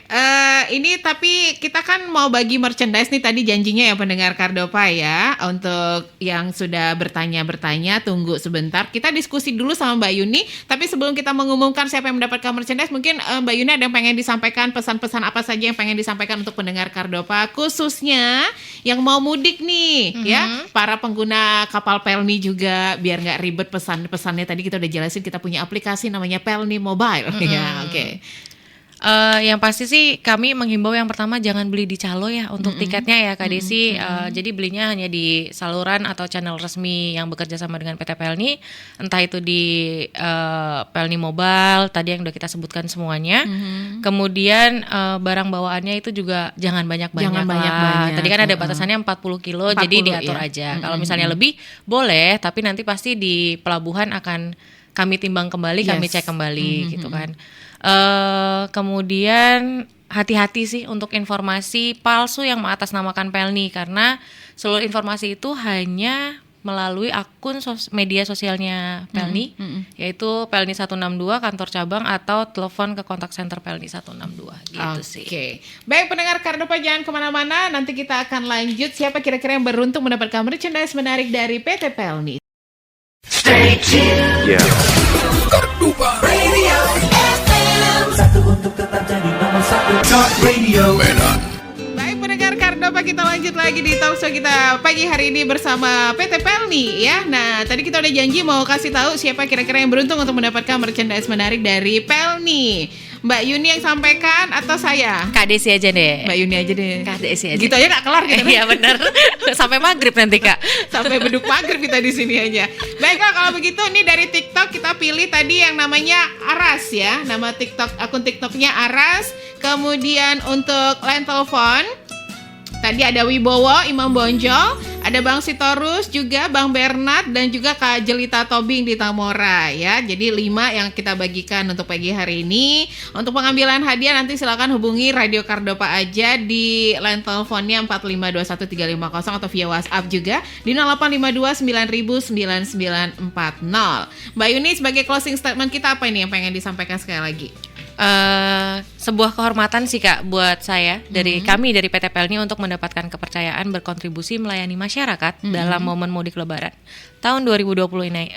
ini tapi kita kan mau bagi merchandise nih, tadi janjinya ya pendengar Kardopa ya, untuk yang sudah bertanya-bertanya, tunggu sebentar, kita diskusi dulu sama Mbak Yuni. Tapi sebelum kita mengumumkan siapa yang mendapatkan merchandise, mungkin Mbak Yuni ada yang pengen disampaikan, pesan-pesan apa saja yang pengen disampaikan untuk pendengar Kardopa, khususnya yang mau mudik nih, ya, para pengguna kapal Pelni juga, biar nggak ribet pesan-pesannya. Tadi kita udah jelasin, kita punya aplikasi namanya Pelni Mobile. Ya, oke. Yang pasti sih kami menghimbau yang pertama jangan beli di calo ya untuk tiketnya ya Kak Desi. Jadi belinya hanya di saluran atau channel resmi yang bekerja sama dengan PT Pelni, entah itu di Pelni Mobile tadi yang udah kita sebutkan semuanya. Kemudian barang bawaannya itu juga jangan banyak-banyak. Jangan banyak-banyak. Tadi kan ada batasannya 40 kilo, 40, jadi diatur ya. aja. Kalau misalnya lebih boleh, tapi nanti pasti di pelabuhan akan kami timbang kembali, kami Yes. cek kembali gitu kan. Kemudian hati-hati sih untuk informasi palsu yang mengatasnamakan Pelni, karena seluruh informasi itu hanya melalui akun media sosialnya Pelni, yaitu Pelni 162 kantor cabang, atau telepon ke kontak center Pelni 162 gitu sih. Oke, baik pendengar Kardopa, jangan kemana-mana, nanti kita akan lanjut siapa kira-kira yang beruntung mendapatkan merchandise menarik dari PT Pelni. Stay tuned. Kardopa Radio FM. Satu untuk tetap jadi nomor satu. Talk Radio Medan. Baik pendengar Kardopa, kita lanjut lagi di talk show kita pagi hari ini bersama PT Pelni ya. Nah, tadi kita udah janji mau kasih tahu siapa kira-kira yang beruntung untuk mendapatkan merchandise menarik dari Pelni. Mbak Yuni yang sampaikan atau saya? Kak Desi aja deh. Mbak Yuni aja deh. Kak Desi aja. Gitu aja gak kelar gitu. Iya benar. Sampai maghrib nanti Kak. Sampai beduk maghrib kita di sini aja. Baiklah kalau begitu, ini dari TikTok kita pilih tadi yang namanya Aras ya. Nama TikTok, akun TikToknya Aras. Kemudian untuk line telepon tadi ada Wibowo, Imam Bonjol, ada Bang Sitorus juga, Bang Bernard, dan juga Kak Jelita Tobing di Tamora ya. Jadi 5 yang kita bagikan untuk pagi hari ini. Untuk pengambilan hadiah nanti silakan hubungi Radio Kardopa aja di line teleponnya 4521350 atau via WhatsApp juga di 085290009940. Mbak Yuni, sebagai closing statement kita apa ini yang pengen disampaikan sekali lagi? Sebuah kehormatan sih Kak buat saya dari kami dari PT Pelni untuk mendapatkan kepercayaan berkontribusi melayani masyarakat dalam momen mudik Lebaran tahun 2025 ini.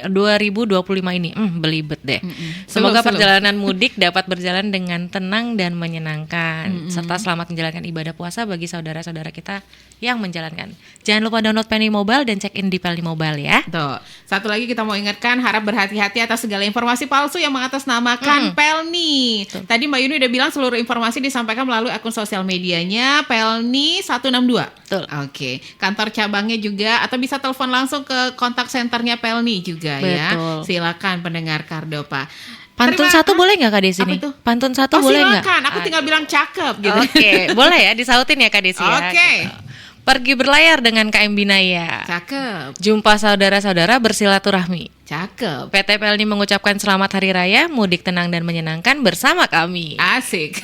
Belibet deh. Semoga perjalanan mudik dapat berjalan dengan tenang dan menyenangkan, serta selamat menjalankan ibadah puasa bagi saudara-saudara kita yang menjalankan. Jangan lupa download Pelni Mobile dan check in di Pelni Mobile ya. Tuh. Satu lagi kita mau ingatkan, harap berhati-hati atas segala informasi palsu yang mengatasnamakan Pelni. Tadi Mbak Yuni udah bilang seluruh informasi disampaikan melalui akun sosial medianya Pelni 162. Betul. Oke, kantor cabangnya juga atau bisa telepon langsung ke kontak senternya Pelni juga ya. Betul. Silakan pendengar Kardopa. Pantun satu boleh nggak Kak Desi Apa nih? itu? Pantun satu boleh nggak? Silakan, aku tinggal bilang cakep gitu. Oke, boleh ya disautin ya Kak Desi ya. Oke. Gitu. Pergi berlayar dengan KM Binaya. Cakep. Jumpa saudara-saudara bersilaturahmi. Cakep. PT Pelni mengucapkan selamat Hari Raya, mudik tenang dan menyenangkan bersama kami. Asik.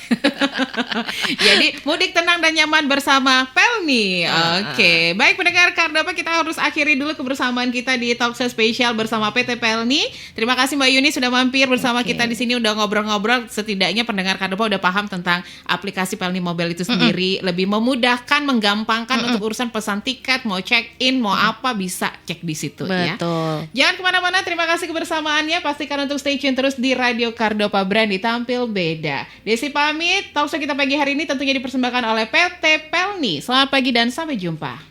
Jadi mudik tenang dan nyaman bersama Pelni. Oke. Baik pendengar Kardopa, kita harus akhiri dulu kebersamaan kita di Talkshow spesial bersama PT Pelni. Terima kasih Mbak Yuni sudah mampir bersama kita di sini, udah ngobrol-ngobrol. Setidaknya pendengar Kardopa udah paham tentang aplikasi Pelni Mobile itu sendiri. Lebih memudahkan, menggampangkan untuk urusan pesan tiket, mau check in, mau apa bisa cek di situ ya. Betul. Jangan kemana-mana, terima kasih kebersamaannya. Pastikan untuk stay tune terus di Radio Kardopa, Brandi tampil beda. Desi pamit, talkshow kita pagi hari ini tentunya dipersembahkan oleh PT Pelni. Selamat pagi dan sampai jumpa.